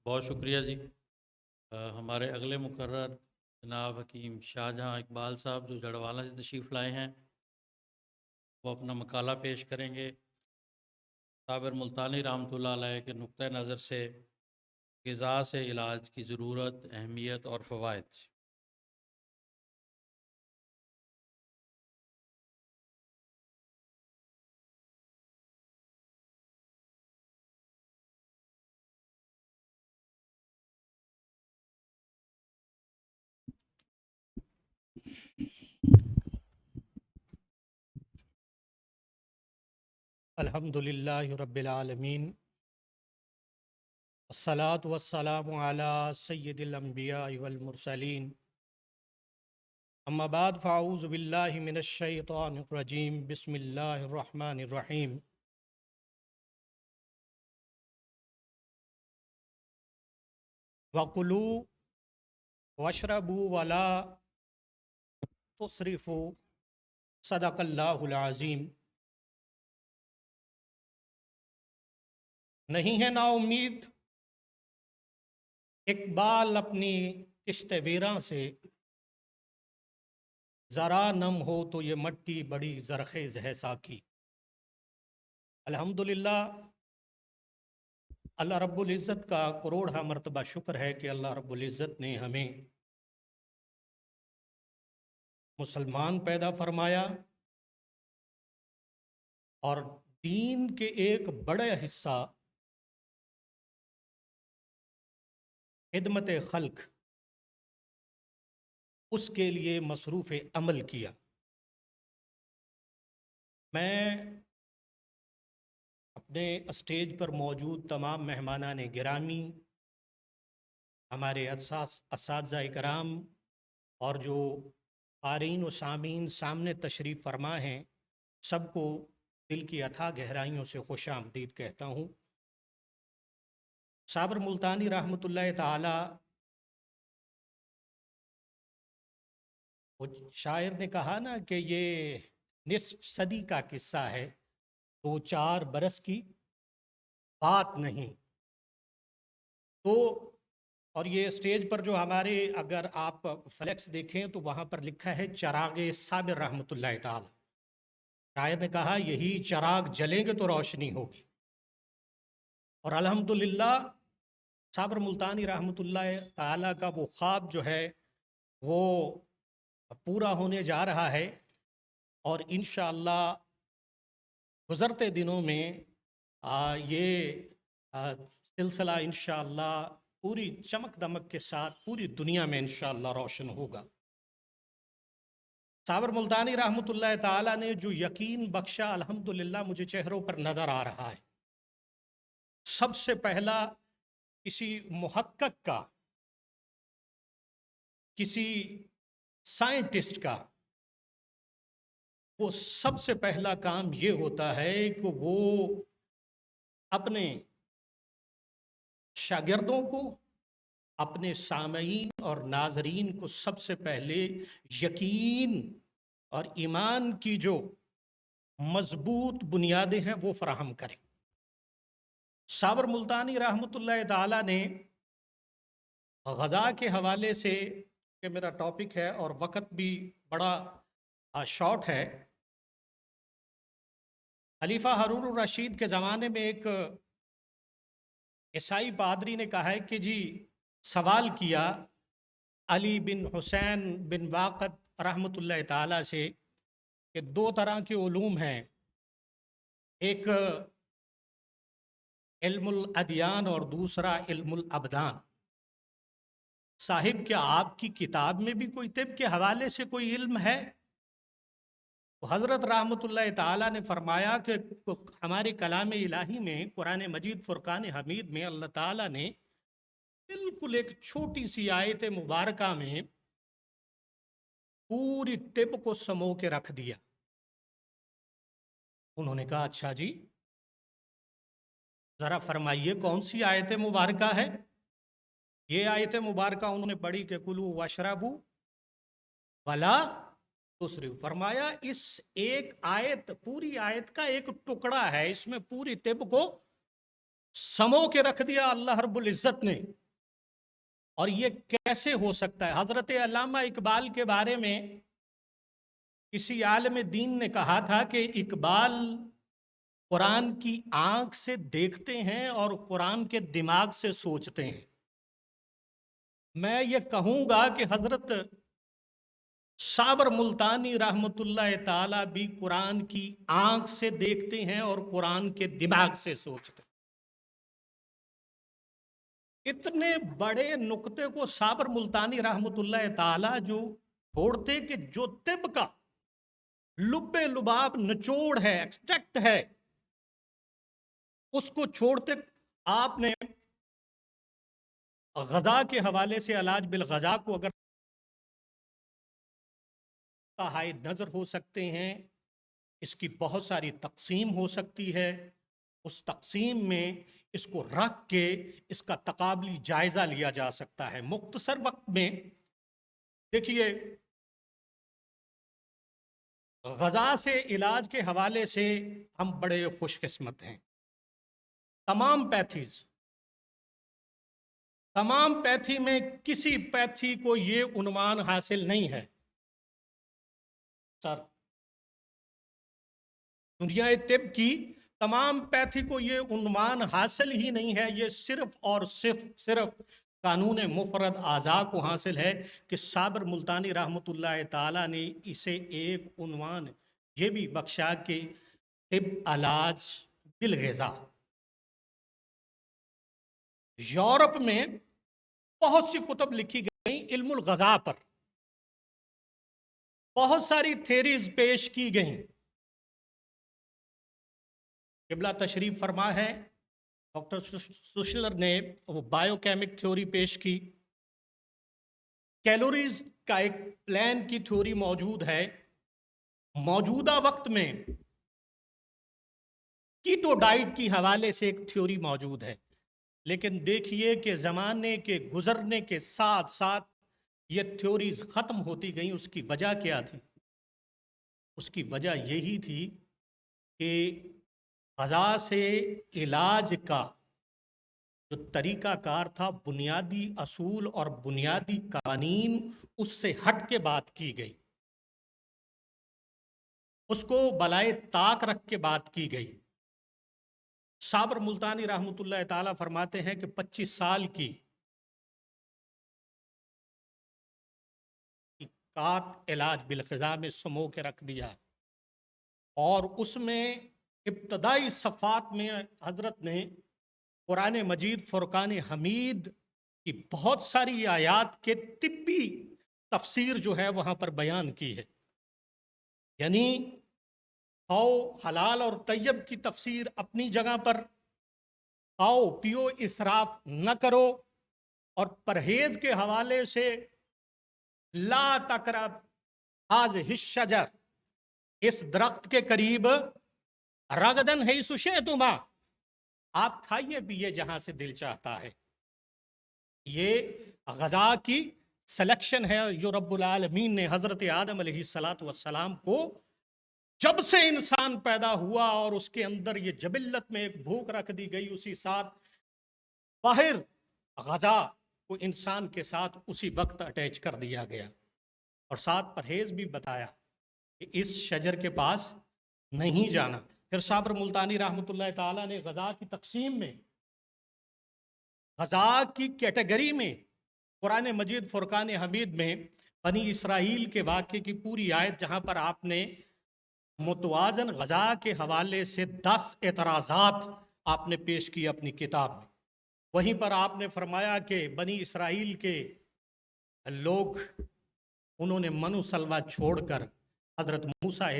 بہت شکریہ جی۔ ہمارے اگلے مقرر جناب حکیم شاہجہاں اقبال صاحب جو جڑوالا سے تشریف لائے ہیں، وہ اپنا مقالہ پیش کریں گے صابر ملتانی رحمۃ اللہ علیہ کے نقطۂ نظر سے غذا سے علاج کی ضرورت، اہمیت اور فوائد۔ الحمدللہ رب العالمین، الصلاۃ والسلام علی سید الانبیاء والمرسلین، اما بعد فاعوذ باللہ من الشیطان الرجیم، بسم اللہ الرحمن الرحیم۔ وَقُلُوا وَاشْرَبُوا وَلَا تُسْرِفُوا صدق اللہ العظیم۔ نہیں ہے نا امید اقبال اپنی کشت ویراں سے، ذرا نم ہو تو یہ مٹی بڑی زرخیز ہے ساکی۔ الحمدللہ اللہ رب العزت کا کروڑہ مرتبہ شکر ہے کہ اللہ رب العزت نے ہمیں مسلمان پیدا فرمایا اور دین کے ایک بڑا حصہ خدمت خلق اس کے لیے مصروف عمل کیا۔ میں اپنے اسٹیج پر موجود تمام مہمانان گرامی، ہمارے اساتذہ کرام اور جو قارئین و سامعین سامنے تشریف فرما ہیں، سب کو دل کی اتھاہ گہرائیوں سے خوش آمدید کہتا ہوں۔ صابر ملتانی رحمۃ اللہ تعالی، وہ شاعر نے کہا نا کہ یہ نصف صدی کا قصہ ہے، 2-4 برس کی بات نہیں۔ تو اور یہ اسٹیج پر جو ہمارے، اگر آپ فلیکس دیکھیں تو وہاں پر لکھا ہے چراغ صابر رحمۃ اللہ تعالی۔ شاعر نے کہا یہی چراغ جلیں گے تو روشنی ہوگی، اور الحمدللہ صابر ملتانی رحمۃ اللہ تعالی کا وہ خواب جو ہے وہ پورا ہونے جا رہا ہے، اور انشاءاللہ گزرتے دنوں میں یہ سلسلہ انشاءاللہ پوری چمک دمک کے ساتھ پوری دنیا میں انشاءاللہ روشن ہوگا۔ صابر ملتانی رحمۃ اللہ تعالی نے جو یقین بخشا، الحمدللہ مجھے چہروں پر نظر آ رہا ہے۔ سب سے پہلا کسی محقق کا، کسی سائنٹسٹ کا، وہ سب سے پہلا کام یہ ہوتا ہے کہ وہ اپنے شاگردوں کو، اپنے سامعین اور ناظرین کو سب سے پہلے یقین اور ایمان کی جو مضبوط بنیادیں ہیں وہ فراہم کریں۔ صابر ملتانی رحمۃ اللہ تعالی نے غذا کے حوالے سے، کہ میرا ٹاپک ہے اور وقت بھی بڑا شارٹ ہے، خلیفہ ہارون الرشید کے زمانے میں ایک عیسائی پادری نے کہا ہے کہ جی، سوال کیا علی بن حسین بن واقد رحمۃ اللہ تعالی سے کہ 2 طرح کے علوم ہیں، ایک علم الادیان اور دوسرا علم الابدان، صاحب کیا آپ کی کتاب میں بھی کوئی طب کے حوالے سے کوئی علم ہے؟ تو حضرت رحمۃ اللہ تعالیٰ نے فرمایا کہ ہمارے کلام الہی میں، قرآن مجید فرقان حمید میں، اللہ تعالیٰ نے بالکل ایک چھوٹی سی آیت مبارکہ میں پوری طب کو سمو کے رکھ دیا۔ انہوں نے کہا اچھا جی، ذرا فرمائیے کون سی آیت مبارکہ ہے؟ یہ آیت مبارکہ انہوں نے پڑھی کہ کلوا واشربوا ولا تسرفوا۔ فرمایا اس ایک آیت، پوری آیت کا ایک ٹکڑا ہے، اس میں پوری طب کو سمو کے رکھ دیا اللہ رب العزت نے۔ اور یہ کیسے ہو سکتا ہے؟ حضرت علامہ اقبال کے بارے میں کسی عالم دین نے کہا تھا کہ اقبال قرآن کی آنکھ سے دیکھتے ہیں اور قرآن کے دماغ سے سوچتے ہیں۔ میں یہ کہوں گا کہ حضرت صابر ملتانی رحمۃ اللہ تعالی بھی قرآن کی آنکھ سے دیکھتے ہیں اور قرآن کے دماغ سے سوچتے ہیں۔ اتنے بڑے نقطے کو صابر ملتانی رحمۃ اللہ تعالی جو چھوڑتے کہ جو طب کا لب لباب نچوڑ ہے، ایکسٹریکٹ ہے، اس کو چھوڑتے آپ نے غذا کے حوالے سے علاج بالغذا کو اگر ہائے نظر ہو سکتے ہیں، اس کی بہت ساری تقسیم ہو سکتی ہے، اس تقسیم میں اس کو رکھ کے اس کا تقابلی جائزہ لیا جا سکتا ہے۔ مختصر وقت میں دیکھیے، غذا سے علاج کے حوالے سے ہم بڑے خوش قسمت ہیں۔ تمام پیتھی میں کسی پیتھی کو یہ عنوان حاصل نہیں ہے سر، دنیا طب کی تمام پیتھی کو یہ عنوان حاصل ہی نہیں ہے، یہ صرف اور صرف قانون مفرد اعضاء کو حاصل ہے کہ صابر ملتانی رحمۃ اللہ تعالی نے اسے ایک عنوان یہ بھی بخشا کہ طب علاج بالغذا۔ یورپ میں بہت سی کتب لکھی گئی علم الغذا پر، بہت ساری تھیریز پیش کی گئیں۔ قبلہ تشریف فرما ہے ڈاکٹر سوشلر نے وہ بایو کیمک تھیوری پیش کی، کیلوریز کا ایک پلان کی تھیوری موجود ہے، موجودہ وقت میں کیٹو ڈائٹ کی حوالے سے ایک تھیوری موجود ہے، لیکن دیکھیے کہ زمانے کے گزرنے کے ساتھ ساتھ یہ تھیوریز ختم ہوتی گئیں۔ اس کی وجہ کیا تھی؟ اس کی وجہ یہی تھی کہ غذا سے علاج کا جو طریقہ کار تھا، بنیادی اصول اور بنیادی قوانین اس سے ہٹ کے بات کی گئی، اس کو بالائے طاق رکھ کے بات کی گئی۔ صابر ملتانی رحمۃ اللہ تعالیٰ فرماتے ہیں کہ 25 سال کی علاج بالغذا میں سمو کے رکھ دیا، اور اس میں ابتدائی صفحات میں حضرت نے قرآن مجید فرقان حمید کی بہت ساری آیات کے طبی تفسیر جو ہے وہاں پر بیان کی ہے، یعنی کھاؤ حلال اور طیب کی تفسیر اپنی جگہ پر، کھاؤ پیو اسراف نہ کرو، اور پرہیز کے حوالے سے لا تقرب هذه الشجر، اس درخت کے قریب رغدن حیث شئتما، آپ کھائیے پیئے جہاں سے دل چاہتا ہے۔ یہ غذا کی سلیکشن ہے جو رب العالمین نے حضرت آدم علیہ السلام کو جب سے انسان پیدا ہوا اور اس کے اندر یہ جبلت میں ایک بھوک رکھ دی گئی، اسی ساتھ باہر غذا کو انسان کے ساتھ اسی وقت اٹیچ کر دیا گیا، اور ساتھ پرہیز بھی بتایا کہ اس شجر کے پاس نہیں جانا۔ پھر صابر ملتانی رحمۃ اللہ تعالیٰ نے غذا کی تقسیم میں، غذا کی کیٹیگری میں، قرآن مجید فرقان حمید میں بنی اسرائیل کے واقعے کی پوری آیت، جہاں پر آپ نے متوازن غذا کے حوالے سے 10 اعتراضات آپ نے پیش کی اپنی کتاب میں، وہیں پر آپ نے فرمایا کہ بنی اسرائیل کے لوگ انہوں نے من و سلوہ چھوڑ کر حضرت موسیٰ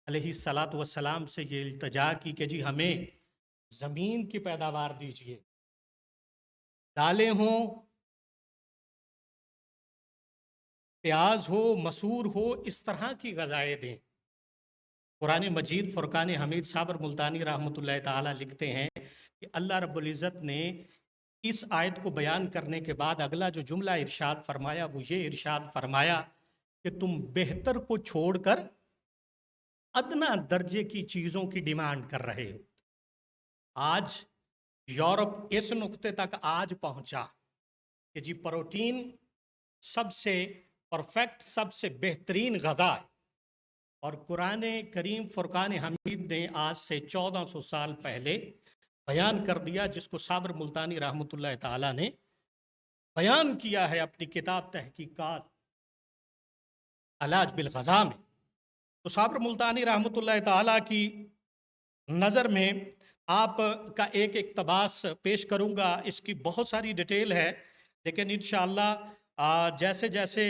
علیہ السلام سے یہ التجا کی کہ جی ہمیں زمین کی پیداوار دیجیے، دالیں ہوں، پیاز ہو، مسور ہو، اس طرح کی غذائیں دیں۔ قرآن مجید فرقان حمید صابر ملتانی رحمۃ اللہ تعالیٰ لکھتے ہیں کہ اللہ رب العزت نے اس آیت کو بیان کرنے کے بعد اگلا جو جملہ ارشاد فرمایا وہ یہ ارشاد فرمایا کہ تم بہتر کو چھوڑ کر ادنا درجے کی چیزوں کی ڈیمانڈ کر رہے ہو۔ آج یورپ اس نقطے تک آج پہنچا کہ جی پروٹین सबसे परफेक्ट सबसे बेहतरीन गज़ा है। और कुरान करीम फुरकान हमीद ने आज से 1400 साल पहले बयान कर दिया, जिसको साबर मुल्तानी रहमतुल्लाह ताला ने बयान किया है अपनी किताब तहकीकात अलाज बिल ग़ज़ा में। तो साबर मुल्तानी रहमतुल्लाह ताला की नज़र में आपका एक इक़्तिबास पेश करूँगा। इसकी बहुत सारी डिटेल है, लेकिन इंशाअल्लाह जैसे जैसे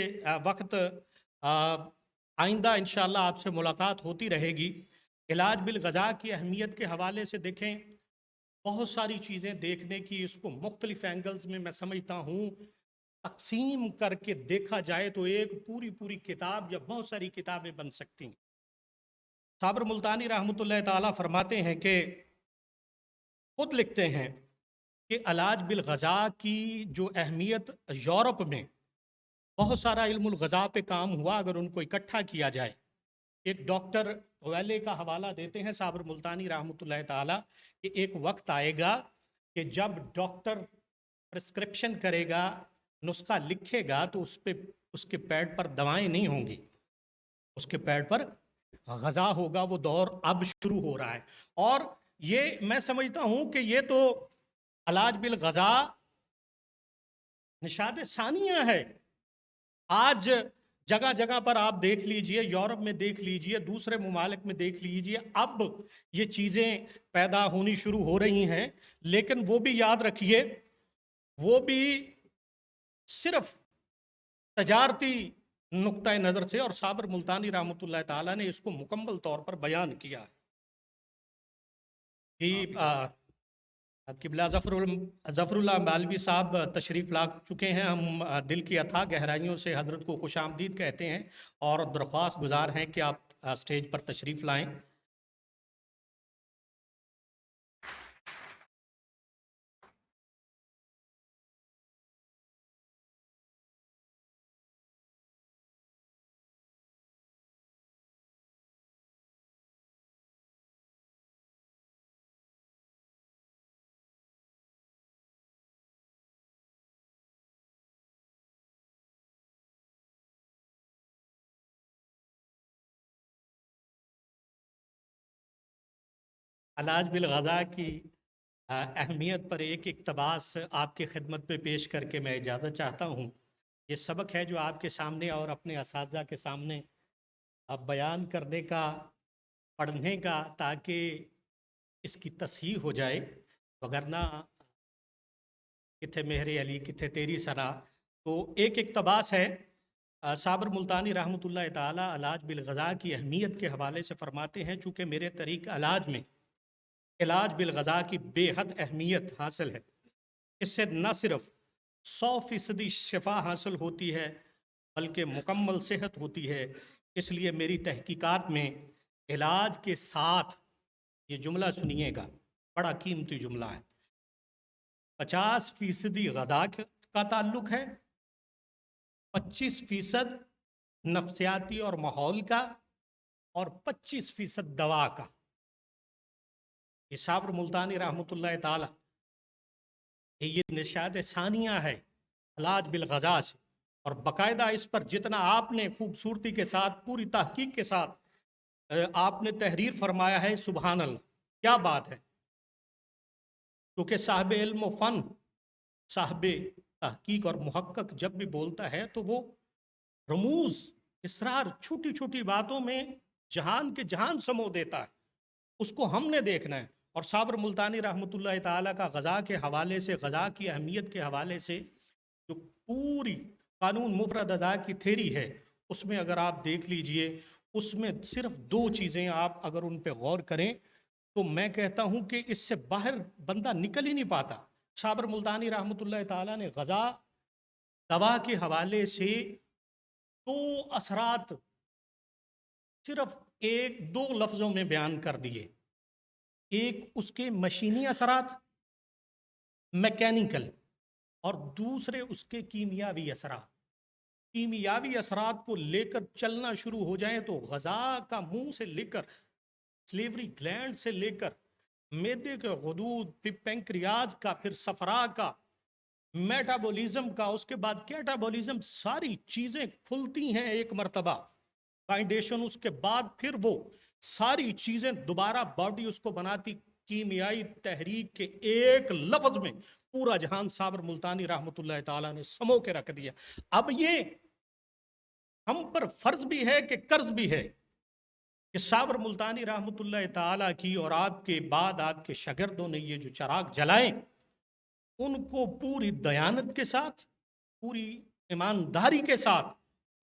वक्त आइंदा इंशाअल्लाह आपसे मुलाकात होती रहेगी। इलाज बिल ग़ज़ा की अहमियत के हवाले से देखें, बहुत सारी चीज़ें देखने की, इसको मुख्तलिफ़ एंगल्स में मैं समझता हूँ तकसीम करके देखा जाए तो एक पूरी पूरी किताब या बहुत सारी किताबें बन सकती हैं। साबर मुल्तानी रहमतुल्लाह ताला फरमाते हैं कि खुद लिखते हैं कि इलाज बिल ग़ज़ा की जो अहमियत यूरोप में बहुत सारा इल्मुल ग़ज़ा पे काम हुआ, अगर उनको इकट्ठा किया जाए। एक डॉक्टर वेले का हवाला देते हैं साबर मुल्तानी रहमतुल्लाह ताला कि एक वक्त आएगा कि जब डॉक्टर प्रिस्क्रिप्शन करेगा, नुस्खा लिखेगा, तो उस पे उसके पैड पर दवाएं नहीं होंगी, उसके पैड पर ग़ज़ा होगा। वो दौर अब शुरू हो रहा है, और ये मैं समझता हूँ कि ये तो इलाज बिल ग़ज़ा निशाद सानिया है। आज जगह जगह पर आप देख लीजिए, यूरोप में देख लीजिए, दूसरे ममालिक में देख लीजिए, अब ये चीज़ें पैदा होनी शुरू हो रही हैं। लेकिन वो भी याद रखिए, वो भी सिर्फ तजारती नुक्ता नज़र से, और साबर मुल्तानी रहमतुल्लाह ताला ने इसको मुकम्मल तौर पर बयान किया है कि किबला ज़फ़रुल्लाह बालवी साहब तशरीफ़ ला चुके हैं। हम दिल की अथाह गहराइयों से हज़रत को खुशामदीद कहते हैं और दरख्वास्त गुजार हैं कि आप स्टेज पर तशरीफ़ लाएं। इलाज बिल ग़ज़ा की अहमियत पर एक इक़्तिबास आपकी खिदमत में पेश करके मैं इजाज़त चाहता हूँ। ये सबक है जो आपके सामने और अपने असातिज़ा के सामने अब बयान करने का, पढ़ने का, ताकि इसकी तस्हीह हो जाए। वगरना किथे मेहरे अली किथे तेरी सना। तो एक इक़्तिबास है, साबर मुल्तानी रहमतुल्लाह ताला इलाज बिल ग़ज़ा की अहमियत के हवाले से फरमाते हैं, चूँकि मेरे तरीक़ इलाज में इलाज बिल ग़ज़ा की बेहद अहमियत हासिल है। इससे न सिर्फ 100% शिफा हासिल होती है, बल्कि मुकम्मल सेहत होती है। इसलिए मेरी तहकीकात में इलाज के साथ, ये जुमला सुनिएगा, बड़ा कीमती जुमला है, 50% ग़ज़ा का ताल्लुक़ है, 25% नफ्सियाती और माहौल का, और 25% दवा का। ये साबर मुल्तानी रहमतुल्लाह ताला ये निशाद सानिया है इलाज बिल ग़ज़ा से, और बाकायदा इस पर जितना आपने खूबसूरती के साथ, पूरी तहकीक के साथ आपने तहरीर फरमाया है, सुबहान अल्लाह, क्या बात है। क्योंकि साहब इल्म फ़न, साहब तहकीक और मुहक्कक जब भी बोलता है तो वो रमूज़, इसरार, छोटी छोटी बातों में जहान के जहान समो देता है। उसको हमने देखना है। और साबर मुल्तानी रहमतुल्लाह ताला का ग़ज़ा के हवाले से, ग़ज़ा की अहमियत के हवाले से जो पूरी कानून मुफ़रद अज़ा की थेरी है, उसमें अगर आप देख लीजिए, उसमें सिर्फ 2 चीज़ें आप अगर उन पर गौर करें तो मैं कहता हूँ कि इससे बाहर बंदा निकल ही नहीं पाता। साबर मुल्तानी रहमतुल्लाह ताला ने ग़ज़ा दवा के हवाले से 2 असरात सिर्फ 1-2 लफ्ज़ों में बयान कर दिए। एक उसके मशीनी असरात, मैकेनिकल, और दूसरे उसके कीमियावी असरात। कीमियावी असरात को लेकर चलना शुरू हो जाए तो ग़ज़ा का मुंह से लेकर, स्लीवरी ग्लैंड से लेकर, मैदे के गुदूद, फिर पैंक्रियाज का, फिर सफरा का, मेटाबॉलिज्म का, उसके बाद कैटाबॉलिज्म, सारी चीजें खुलती हैं एक मर्तबा फाउंडेशन, उसके बाद फिर वो सारी चीजें दोबारा बॉडी उसको बनाती। कीमियाई तहरीक के एक लफ्ज में पूरा जहान साबर मुल्तानी रहमतुल्लाह ताला ने समो के रख दिया। अब ये हम पर फर्ज भी है कि कर्ज भी है कि साबर मुल्तानी रहमतुल्लाह ताला की और आपके बाद आपके शागिर्दों ने ये जो चराग जलाए, उनको पूरी दयानत के साथ, पूरी ईमानदारी के साथ,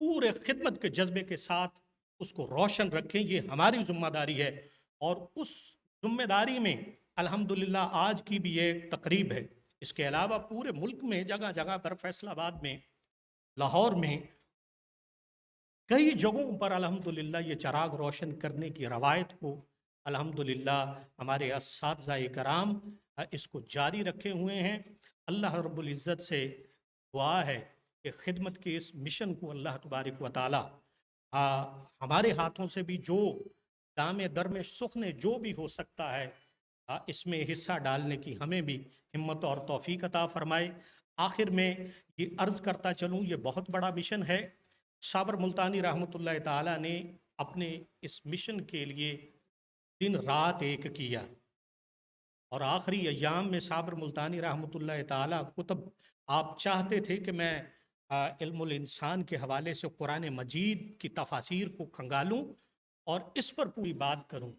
पूरे खिदमत के जज्बे के साथ उसको रोशन रखें। ये हमारी जिम्मेदारी है। और उस जिम्मेदारी में अल्हम्दुलिल्लाह आज की भी ये तकरीब है। इसके अलावा पूरे मुल्क में जगह जगह पर, फैसलाबाद में, लाहौर में, कई जगहों पर अल्हम्दुलिल्लाह ये चराग रोशन करने की रवायत को अल्हम्दुलिल्लाह हमारे अस्सातिज़ा कराम इसको जारी रखे हुए हैं। अल्लाह रब्बुल इज़्ज़त से दुआ है कि खिदमत के इस मिशन को अल्लाह तबारक व तआला हमारे हाथों से भी जो दाम दर में सुखने जो भी हो सकता है इसमें हिस्सा डालने की हमें भी हिम्मत और तौफीक अता फरमाए। आखिर में ये अर्ज़ करता चलूँ, ये बहुत बड़ा मिशन है। साबर मुल्तानी रहमतुल्लाह ताला ने अपने इस मिशन के लिए दिन रात एक किया, और आखिरी अय्याम में साबर मुल्तानी रहमतुल्लाह ताला कुतब आप चाहते थे कि मैं इल्मुल इंसान के हवाले से कुरान मजीद की तफासिर को खंगालूं और इस पर पूरी बात करूं।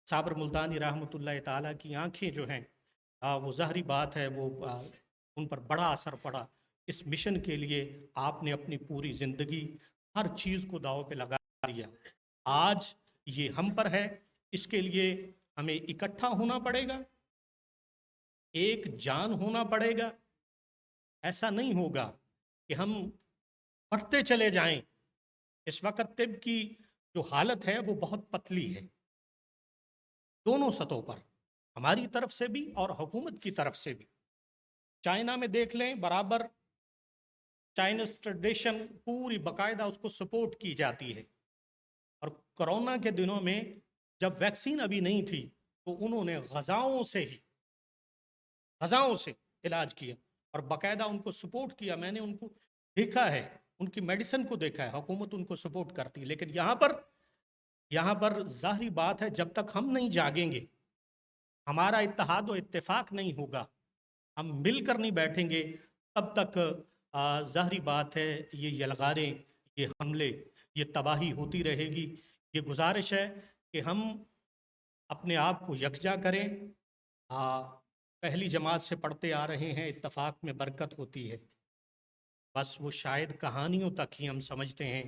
साबर मुल्तानी रहमतुल्लाह ताला की आंखें जो हैं वो ज़ाहिरी बात है वो उन पर बड़ा असर पड़ा। इस मिशन के लिए आपने अपनी पूरी ज़िंदगी हर चीज़ को दाव पे लगा दिया। आज ये हम पर है, इसके लिए हमें इकट्ठा होना पड़ेगा, एक जान होना पड़ेगा। ऐसा नहीं होगा कि हम बढ़ते चले जाएं। इस वक्त तिब की जो हालत है वो बहुत पतली है, दोनों सतहों पर, हमारी तरफ से भी और हुकूमत की तरफ से भी। चाइना में देख लें, बराबर चाइनीज ट्रेडिशन पूरी बाकायदा उसको सपोर्ट की जाती है। और कोरोना के दिनों में जब वैक्सीन अभी नहीं थी तो उन्होंने गज़ाओं से इलाज किया और बाकायदा उनको सपोर्ट किया। मैंने उनको देखा है, उनकी मेडिसिन को देखा है, हुकूमत उनको सपोर्ट करती है। लेकिन यहाँ पर ज़ाहिरी बात है, जब तक हम नहीं जागेंगे, हमारा इत्तेहाद और इत्तेफाक नहीं होगा, हम मिलकर नहीं बैठेंगे, तब तक ज़ाहिरी बात है ये यलगारें, ये हमले, ये तबाही होती रहेगी। ये गुजारिश है कि हम अपने आप को यकजा करें। पहली जमात से पढ़ते आ रहे हैं, इत्तफाक में बरकत होती है। बस वो शायद कहानियों तक ही हम समझते हैं।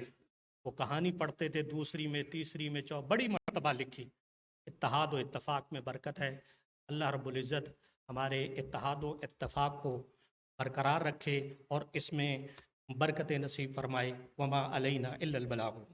वो कहानी पढ़ते थे, दूसरी में, तीसरी में, बड़ी मरतबा लिखी। इत्तेहाद और इत्तफाक में बरकत है। अल्लाह रब्बुल इज़्ज़त हमारे इत्तेहाद और इत्तफाक को बरकरार रखे और इसमें बरकत नसीब फरमाए। वमा अलैना इल्लल बलाग।